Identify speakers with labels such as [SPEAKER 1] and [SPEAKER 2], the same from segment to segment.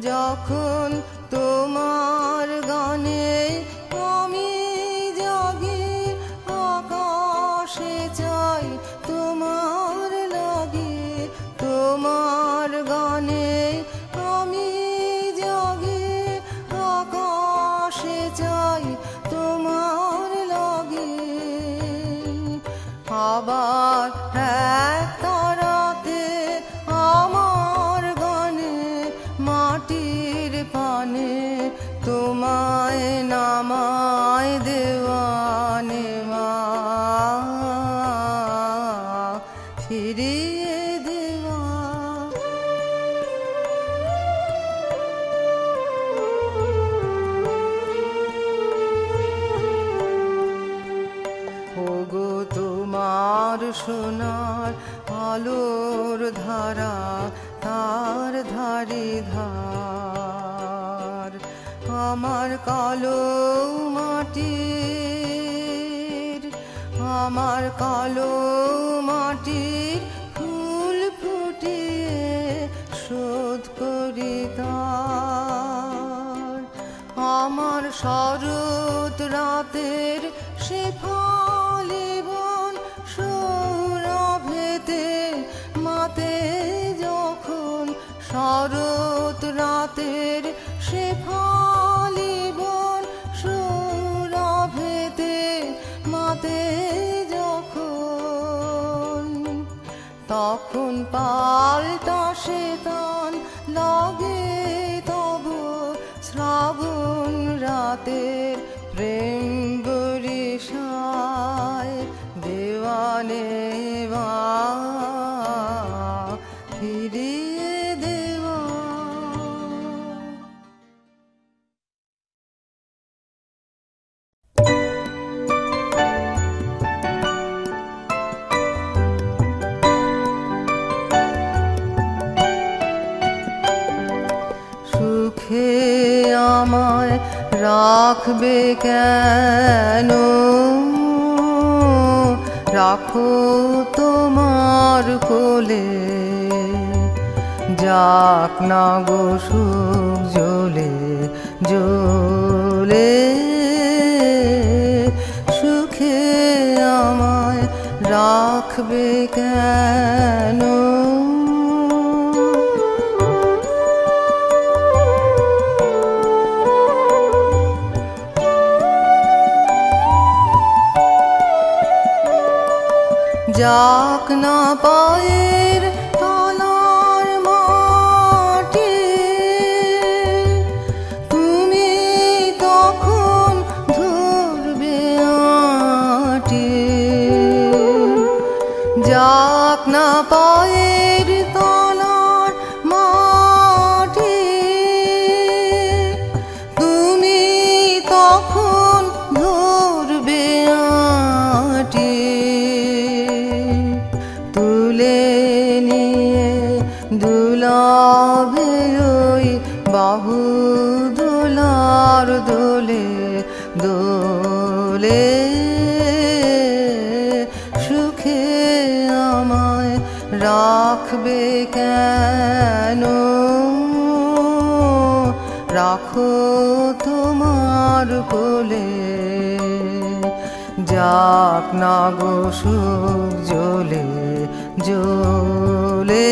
[SPEAKER 1] যখন তোমার গানে আমি জাগি, আকাশে চাই তোমার লাগি। তোমার গানে আমি জাগি, আকাশে চাই তোমার লাগি। আবার এক তারাতে আমার গানে মাটির পানে তোমায় নামায় দেওয়ানে মা, ফিরিয়ে দেওয়া। ওগো তোমার সোনার আলোর ধারা, তার ধারে ধার আমার কালো মাটির, আমার কালো মাটির ফুল ফুটিয়ে শোধ করি তার। আমার শরৎ রাতের সে ফালিবন সৌরভেতে মাতে যখন, শরৎ রাতের সে ফালিবন সৌরভেতে মাতে যখন, তখন পাল্টা সে তান লাগে তবু শ্রাবণ রাতের প্রেম বরিশায় দেওয়ানে মা, ফিরিয়ে দেওয়া। সুখে আমায় রাখবে কেন, রাখো তোমার কোলে, যাক না গো সুখ জ্বলে জ্বলে। সুখে আমায় রাখবে কেন, যাক না পায়ের তলার মাটি, তুমি তখন ধরবে আঁটি। যাক না পায়ের তলার মাটি, তুমি তখন ধরবে আঁটি। তুলে নিয়ে দুলাবে ওই বাহু দোলার দোলে দোলে। সুখে আমায় রাখবে কেন, রাখো তোমার কোলে, যাক না গো সুখ জ্বলে জ্বলে।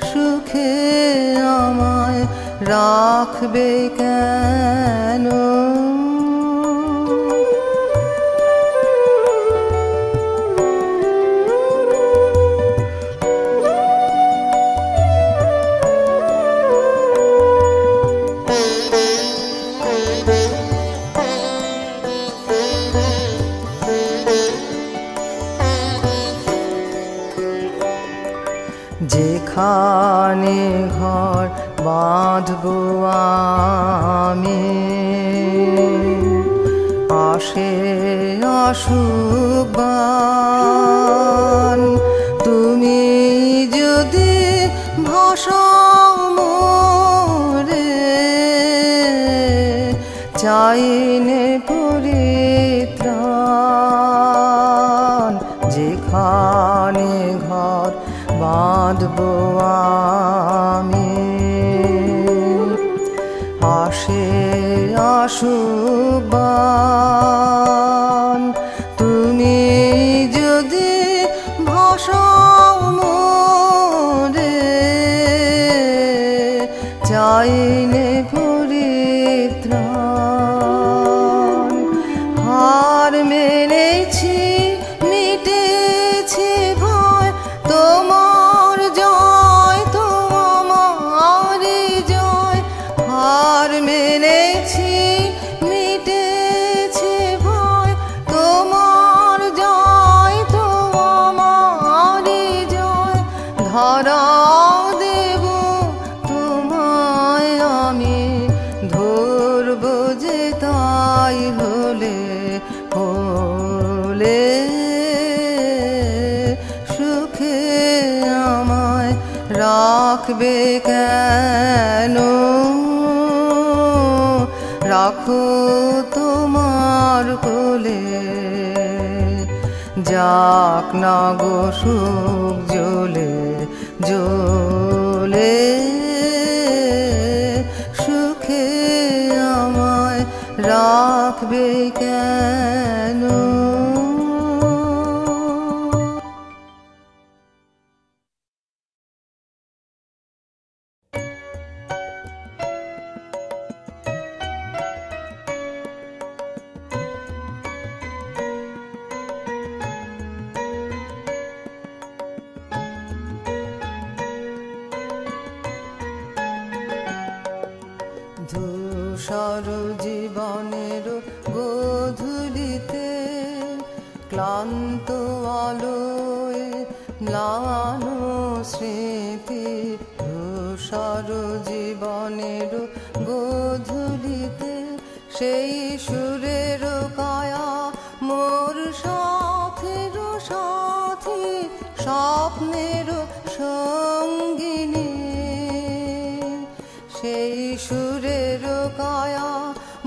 [SPEAKER 1] সুখে আমায় রাখবে কেন, ঘর বাঁধবো আমি। আসে অশুভবান তুমি যদি ভাসাও মোরে, চাইনে পরিত্রাণ যেখানে ঘর বাঁধবো আমি। আসে অশুভবান তুমি যদি ভাসাও মোরে, চাইনে পরিত্রাণ। হার মেনেছি মিটেছে ভয়, তোমার জয় তোমার জয়। হার মেনেছি মিটেছে ভয়, তোমার জয় তোমার জয়। ধরা দেব তোমায় আমি, ধরব যে তাই হলে হলে। সুখে আমায় রাখবে কেন, রাখো তোমার কোলে। যাক না গো সুখ জ্বলে জ্বলে, সুখে আমায় রাখবে কেন। ধূসর জীবনের গোধূলিতে ক্লান্ত আলোয় ম্লান স্মৃতি। ধূসর জীবনের গোধূলিতে সেই সুরের কায়া মোর সাথের সাথী, স্বপ্নের সঙ্গিনী। সেই সুরের কায়া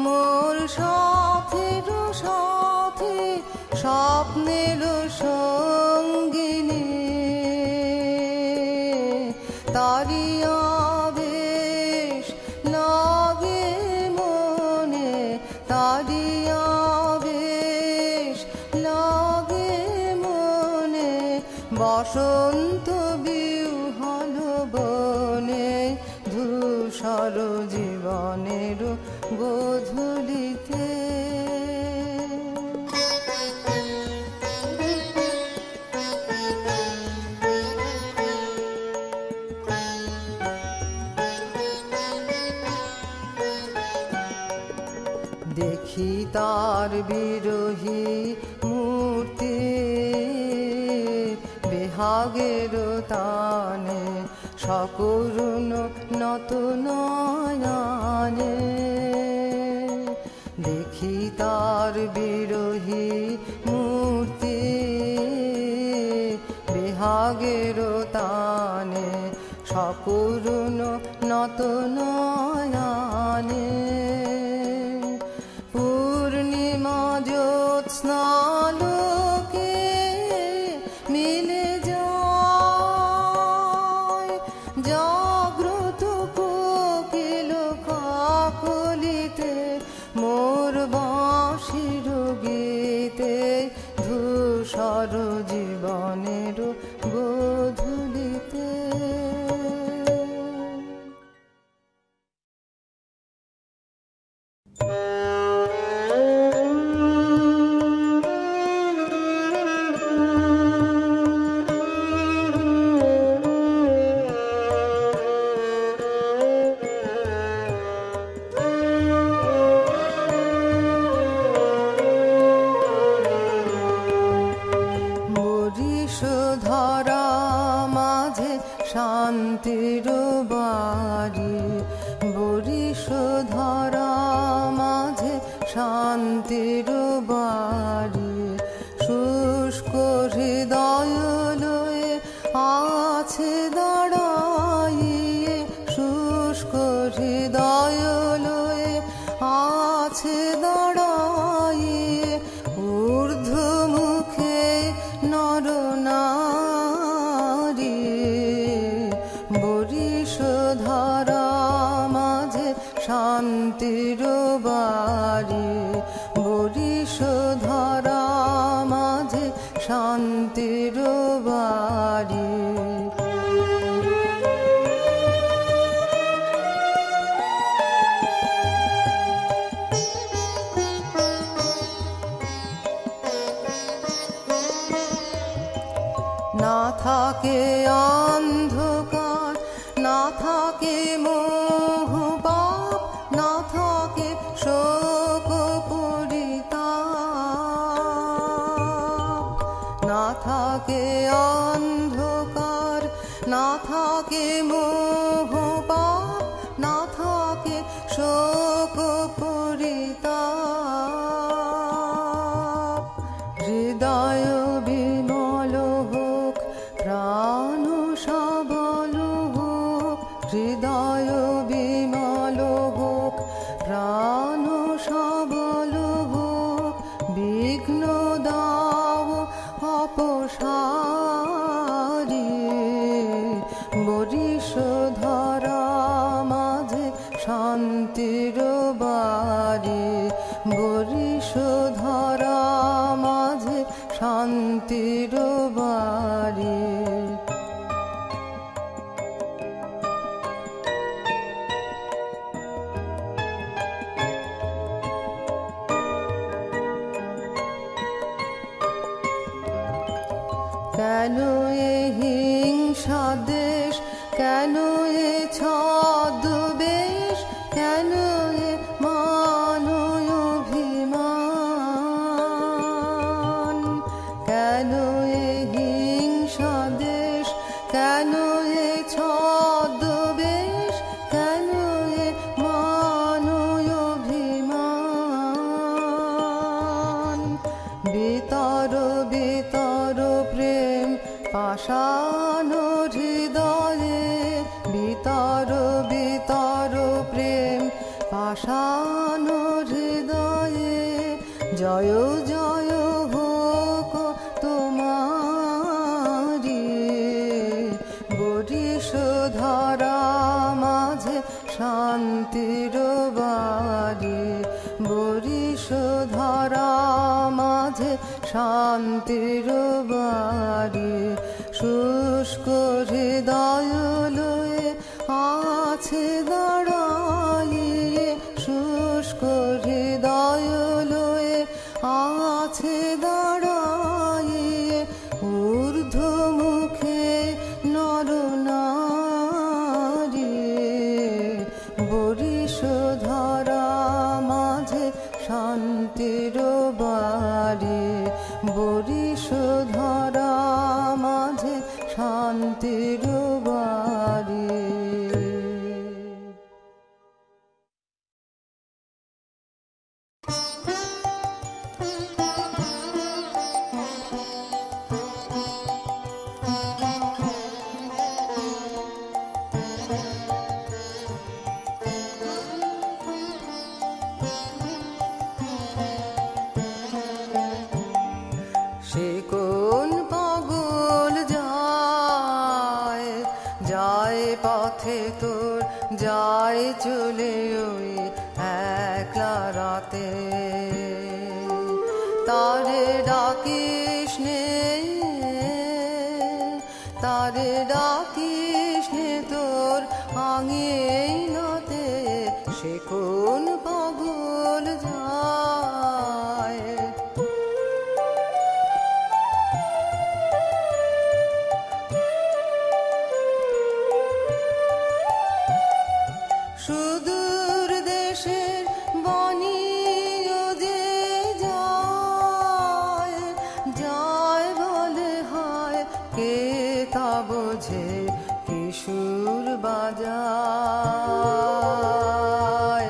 [SPEAKER 1] মোর সাথের সাথী, স্বপ্নের সঙ্গিনী। তারি আবেশ লাগে মনে, তারি আবেশ লাগে মনে। বসন্ত বিহ্বল বনে, ধূসর জীবনের গোধূলিতে। দেখি তার বিরোহী মূর্তি, বেহাগের তানে সকরুণ নত নয়নে। দেখি তার বিরোহী মূর্তি, বেহাগের তানে সকরুণ নত নয়নে। পূর্ণিমা জ্যোৎস্নালোকে মিলে যায়, জাগ্রত কোকিল কাকলিতে মোর বাঁশির গীতে। ধূসর জীবনের গোধূলিতে। বাড়ি বরিশ ধরা মাঝে শান্তির বাড়ি শুষ্ক হৃদয় লয়ে আছে দাঁড়াইয়ে শুষ্ক হৃদয় লয়ে আছে দাঁড়াইয়ে ঊর্ধ্ব মুখে নরনারী বরিশ ধরা মাঝে শান্তির বাড়ি বরিশ ধরা মাঝে শান্তির বাড়ি না থাকে অন্ধকার না থাকে মোহ পাপ না থাকে শোক পরিতাপ না থাকে অন্ধকার না থাকে মোহ পাপ না থাকে শোক পরিতাপ হৃদয় বিমল হোক প্রাণ সবল হোক হৃদয় বিমল হোক প্রাণ সবল হোক বিঘ্ন দাও অপসারি বরিশ ধরা মাঝে শান্তির বাড়ি বরিশ ধরা মাঝে শান্তির বাড়ি কেন এ হিংসা দেশ কেন এ ছদ্মবেশ কেন এ মানয় অভিমান কেন এ হিংসা দেশ কেন এ ছদ্মবেশ কেন এ মানয় অভিমান বিতর বিতর প্রেম পাষাণ হৃদয়ে বিতর বিতর প্রেম পাষাণ হৃদয়ে জয় জয় হোক তোমারি বরিশ ধরা মাঝে শান্তির বাড়ি বরিশ ধরা মাঝে শান্তির বাড়ি শুষ্ক হৃদয় লয়ে আছে দাঁড়াইয়ে শুষ্ক হৃদয় লয়ে আছে দাঁড়াইয়ে ঊর্ধ্ব মুখে নরনারী বরিশ ধরা মাঝে শান্তির বাড়ি বরিশ ধরা মাঝে শান্তির বাড়ি সে কোন পাগল যায় যায় পথে তোর যায় চলে ওই একলা রাতে তারে ডাকিস নে তারে ডাকিস নে তোর আঙিনাতে সে কোন পাগল যায় সুদূর দেশের বাণীও যে যায় যায় বলে হয় কে তা বোঝে কিশোর বাজায় যায়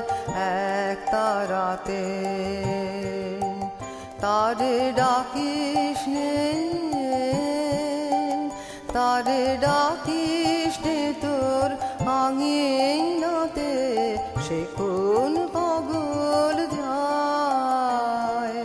[SPEAKER 1] এক তারাতে, তারে ডাকিস নে, তারে ডাকিস নে তোর আঙিনাতে, সে কোন পাগল যায়।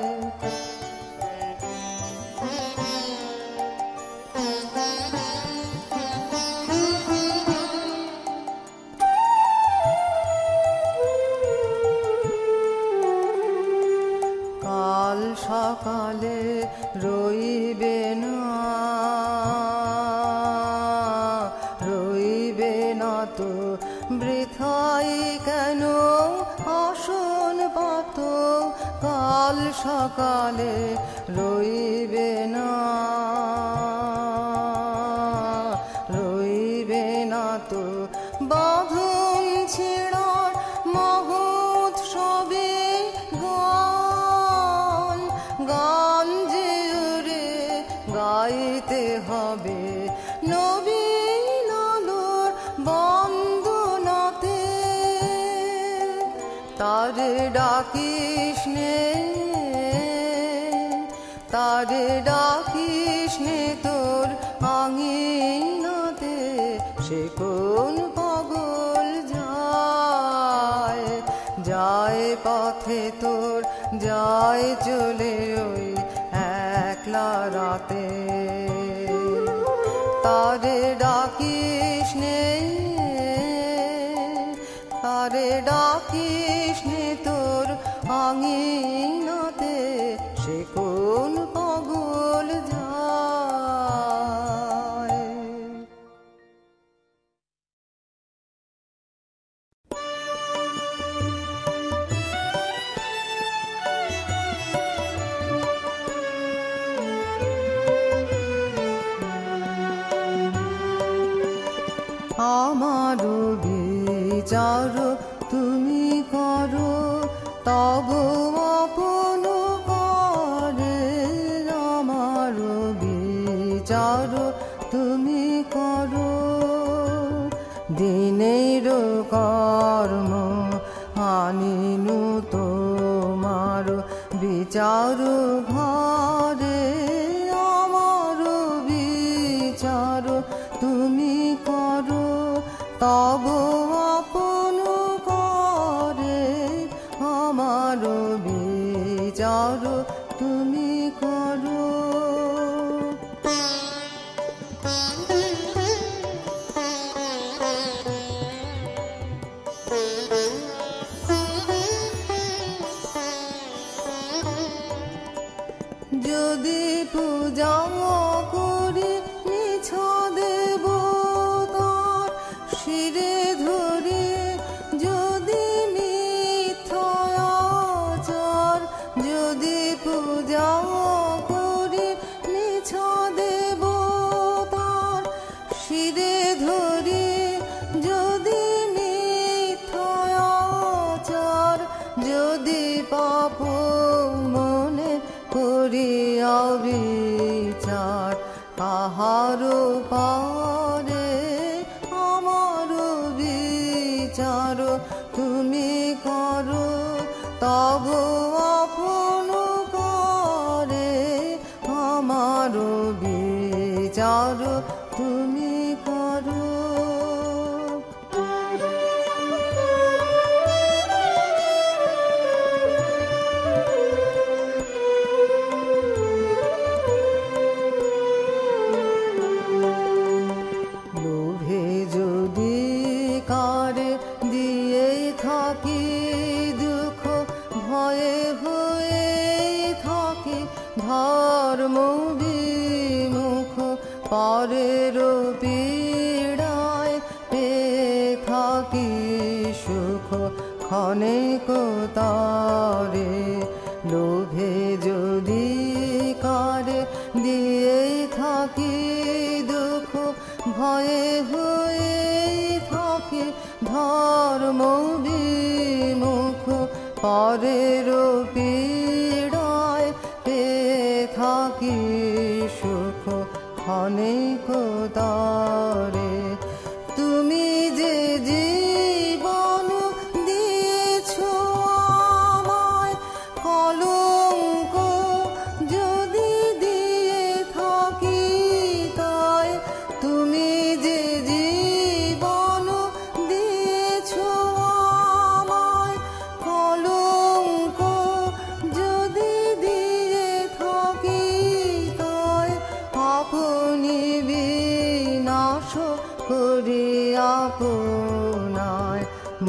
[SPEAKER 1] কাল সকালে রইবে না, রইবে না তো বৃথাই কেন আসন পাত, কাল সকালে রইবে না, রইবে না তো বাঁধন ছিঁড়ার মহোৎসবে গান, গান যে রে গাইতে হবে নবীন আলোর বন্দনাতে, তারে ডাকিস নে, তারে ডাকিস নে তোর আঙিনাতে, সে কোন পাগল যায়, যায় পথে তোর যায় চলে ওই একলা রাতে, তারে ডাকিস নে, তারে ডাকিস নে তোর আঙিনাতে, সে কোন পাগল যায়। আমারও বিচার তুমি করো, তব আপন করে, আমারও বিচার তুমি করো, দিনের কর্ম আনিনু তোমার বিচার ঘরে, আমারও বিচার তুমি করো, তব আপন করে, আমারও বিচার তুমি করো। যদি পূজা করি নিছ দেবতার শিরে ধরে, যদি মিথ্যাচার, যদি পূজা করি নিছ দেবতার শিরে ধরে, যদি মিথ্যাচার, যদি পাপ মনে করিয়া বিচার, কাহারও পারে, আমারও বিচার তুমি করো, তব আপন করে, আমারও বিচার তুমি করো। লোভে যদি কারে দিয়ে থাকি দুঃখ, ভয়ে হয়ে থাকি ধর্ম বিমুখ, পরের পীড়ায় পেয়ে থাকি সুখ ক্ষণিক তারে, লোভে যদি কারে দিয়ে থাকি দুঃখ, ভয়ে হয়ে থাকি ধর্ম বিমুখ, পরের পীড়ায় পেয়ে থাকি সুখ ক্ষণিক তারে, তুমি যে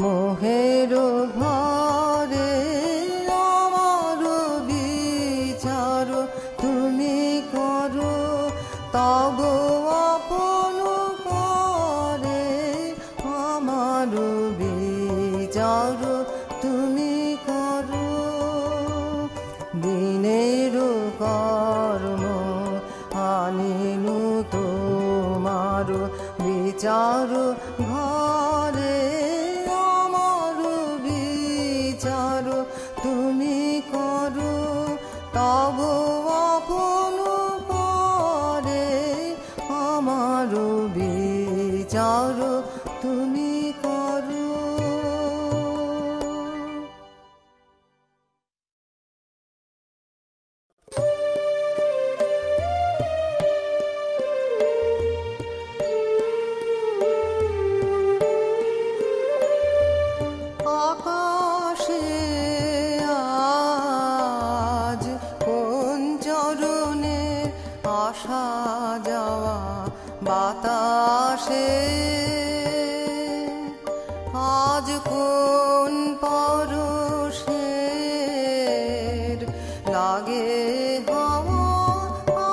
[SPEAKER 1] মোহের ঘরে আমার বিচার তুমি করো, তব আপন করে আমার বিচার তুমি করো। দিনের কর্ম আনিনু তোমার বিচার ঘরে, আমার বিচার তুমি করো, তব আপন করে আমার বিচার তুমি করো। আকাশে আজ কোন চরণে আসা যাওয়া বাতাসে, আজ কোন পরশের লাগে হাওয়া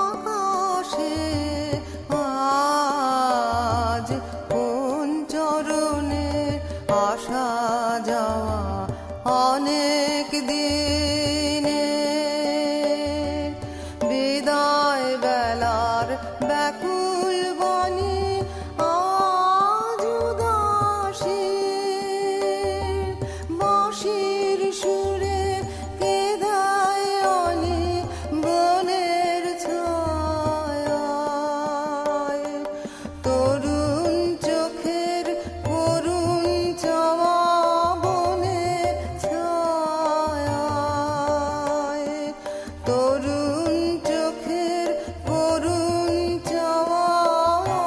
[SPEAKER 1] আকাশে, আজ কোন চরণে আসা যাওয়া অনেক দিনে বিদায় বেলার ব্যাকুল বাণী আজ উদাসী, বাঁশির সুরে কেঁদায় অনি বনের ছায়ায়, তরুণ চোখের করুণ চাওয়া বনের ছায়ায়, তরুণ চোখের করুণ চাওয়া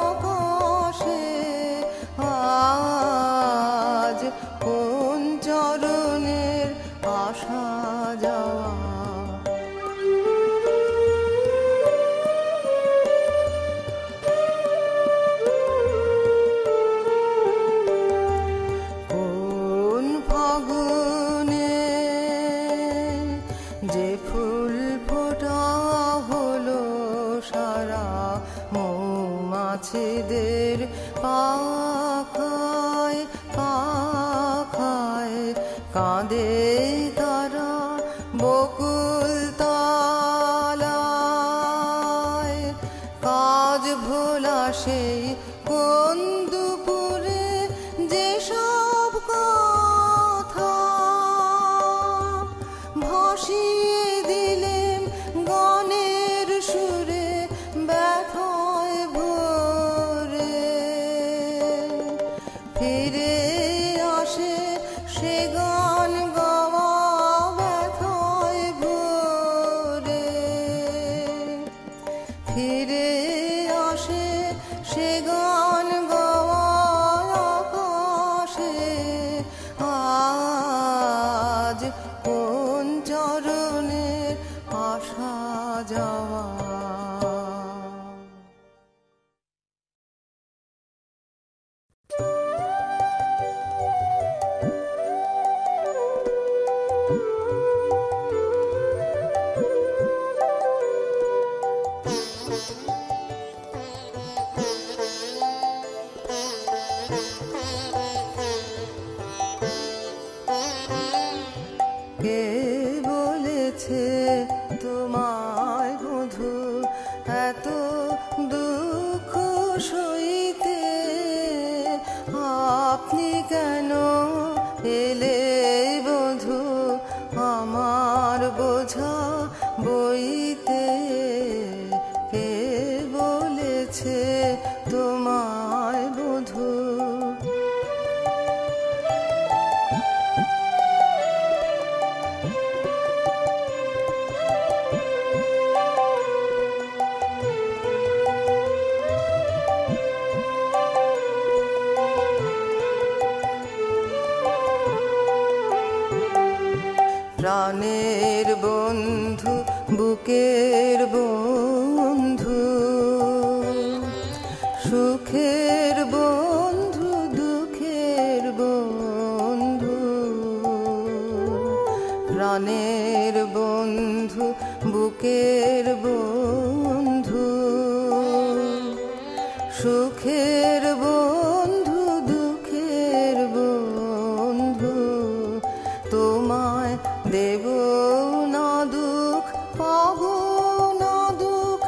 [SPEAKER 1] আকাশে, আজ কোন চরণের আসা যাওয়া। কোন ফাগুনে যে ফুল ফোটা হলো সারা মৌমাছিদের পাখায় পাখায়, কাঁদে তারা বকুল তলায়, কাজ ভোলা সেই কোন দুপুরে যেসব কথা ভাসিয়ে দিলেন গানের সুরে ব্যথায় ভরে, ফিরে আসে সে গান গাওয়া ব্যথায় ভরে, ফিরে আসে সে গান গাওয়া আকাশে, আজ কোন চরণের আসা যাওয়া। কে বলেছে তোমায় বধূ এত দুঃখ সইতে, আপনি কেন এলে বধূ আমার বোঝা বইতে, কে বলেছে তোমায় বধূ। প্রাণের বন্ধু বুকের বন্ধু, সুখের বন্ধু দুঃখের বন্ধু, প্রাণের বন্ধু, বুকের বন্ধু, সুখের বন্ধু, দুঃখের বন্ধু। তোমায় দেব না দুঃখ, পাবো না দুঃখ,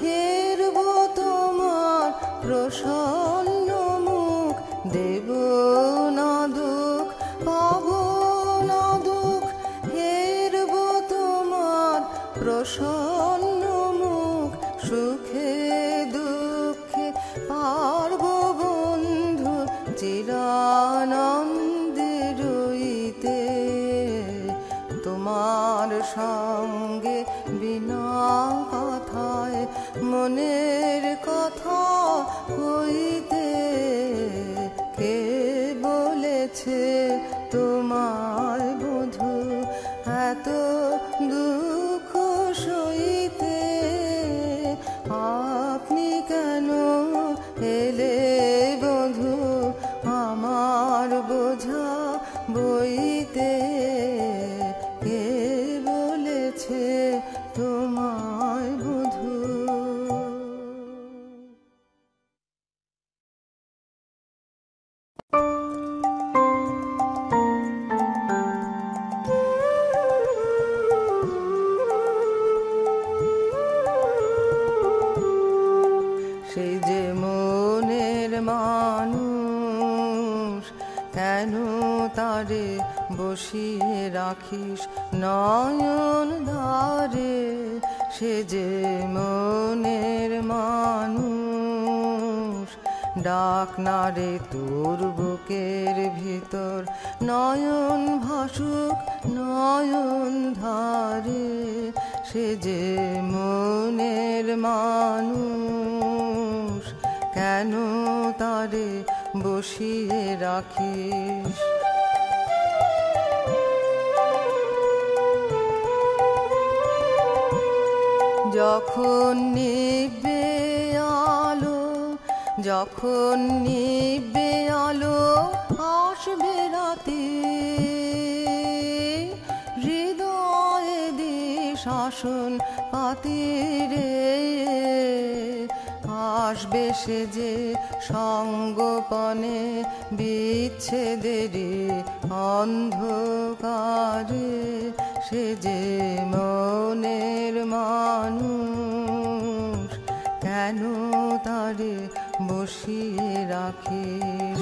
[SPEAKER 1] হেরব তোমার প্রসন্ন মুখ। দেব না দুঃখ, পাবো না দুঃখ, হেরব তোমার প্রসন্ন মুখ। সুখে দুঃখে পারব বন্ধু চিরানন্দে রইতে, তোমার সঙ্গে বিনা কথায় মনের কথা কইতে। কে বলেছে তোমায় বধূ এত দুঃখ সইতে? আপনি কেন এলে বধূ আমার বোঝা বইতে? কে বলেছে তোমায় বধূ? সেই যে মনের মানুষ, কেন তারে বসিয়ে রাখিস নয়ন দ্বারে? সে যে মনের মানুষ, ডাক না রে তোর বুকের ভিতর, নয়ন ভাসুক নয়ন ধারে। সে যে মনের মানুষ, কেন তারে বসিয়ে রাখিস? যখন নিবে আলো, যখন নিবে আলো, আসবে রাতে, হৃদয়ে দিস আসন পাতিরে। আসবে সে যে সঙ্গোপনে বিচ্ছেদেরে অন্ধকারে। সে যে মনের মানুষ, কেন তারে বসিয়ে রাখিস?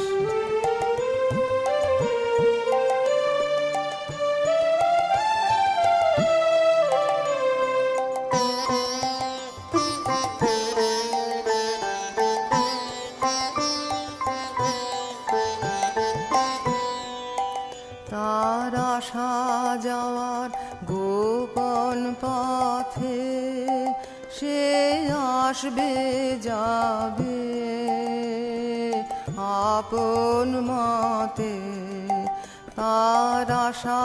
[SPEAKER 1] তার আসা যাওয়ার গোপন পথে, সে আসবে যাবে আপন মতে। তার আসা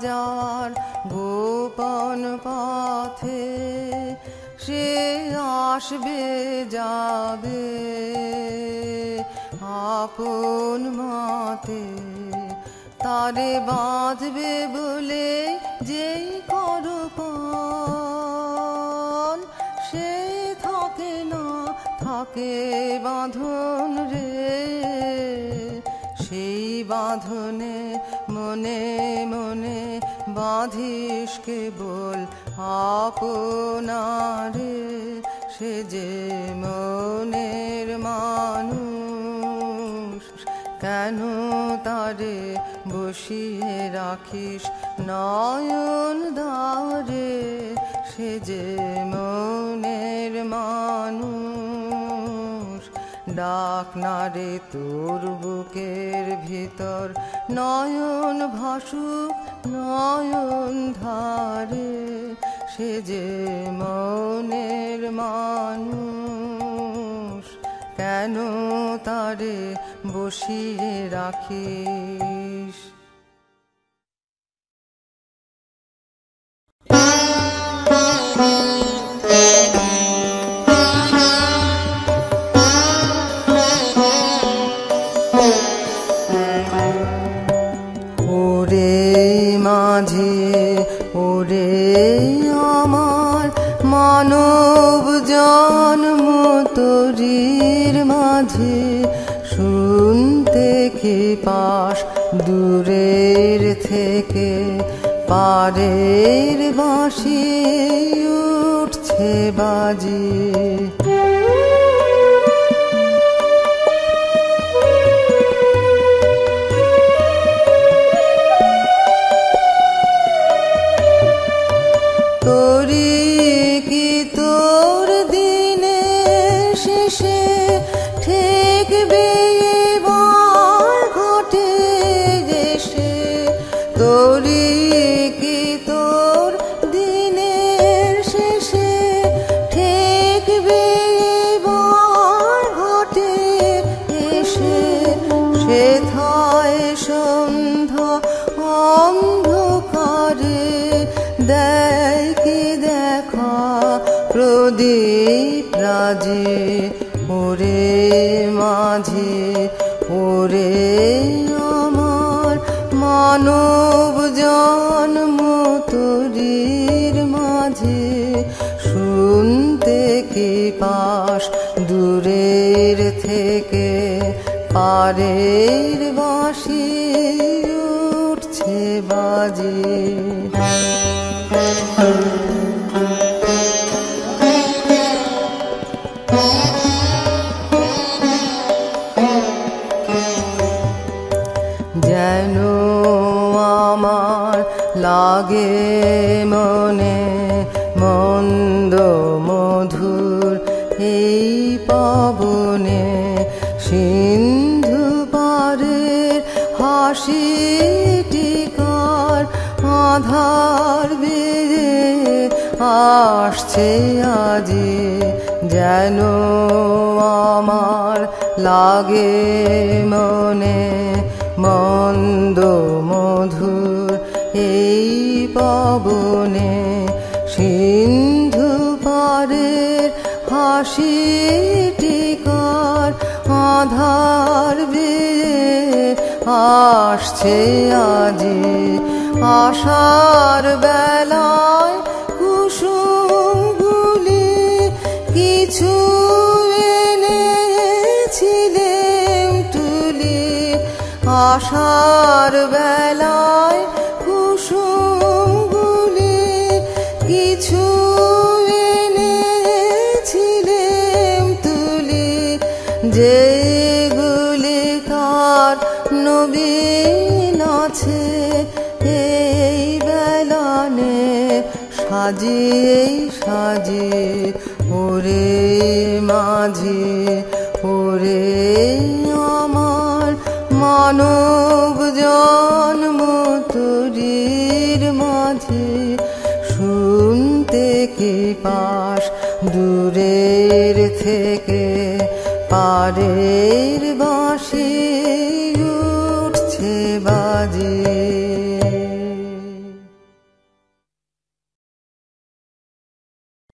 [SPEAKER 1] যাওয়ার গোপন পথে, সে আসবে যাবে আপন মতে। তারে বাঁধবে বলে যেই করপণ, সে থাকে না থাকে বাঁধন রে। সেই বাঁধনে মনে মনে বাঁধিস কেবল আপনারে। সে যে মনের মানুষ, কেন তারে বসিয়ে রাখিস নয়ন দ্বারে? সে যে মনের মানুষ, ডাক না রে তোর বুকের ভিতর, নয়ন ভাসুক নয়ন ধারে। সে যে মনের মানুষ, কেন তারে বসিয়ে রাখিস? ওরে মাঝি ওরে আমার মানব জন্ম তোরির মাঝে, শুনতে কি পাস দূরের থেকে, পারের বাঁশি উঠছে বাজে। তোরি কি তোর দিনে শেষে ঠেকবে এবার ঘটে এসে, তোরি কি তোর দিনের শেষে ঠেকবে এবার ঘটে এসে, সেথায় সন্ধ্যা অন্ধকারে দেয় কি দেখা প্রদীপ রাজে। ওরে মাঝে, ওরে আমার মানব জন্ম তোরির মাঝে, শুনতে কি পাস দূরের থেকে, পারের বাঁশি উঠছে বাজে। যেন আমার লাগে মনে মন্দ মধুর এই পাবনে, সিন্ধু পারের হাসিটিকার আধার বেড়ে আসছে আজি। যেন আমার লাগে মনে মন্দ মধুর এই পাবনে, সিন্ধু পারের হাসিটিকার আধার বেড়ে আসছে আজি। আশার বেলায় কুসুমগুলি কিছু এনেছিলেম তুলি, আশার বেলায় কুসুমগুলি কিছু এনেছিলেম তুলি, যেগুলি তার নবীন আছে এই বেলানে সাজিয়ে সাজিয়ে। ওরে মাঝে, ওরে আমার মানব জন্ম তোরির মাঝে, শুনতে কি পাস দূরের থেকে, পারের বাঁশি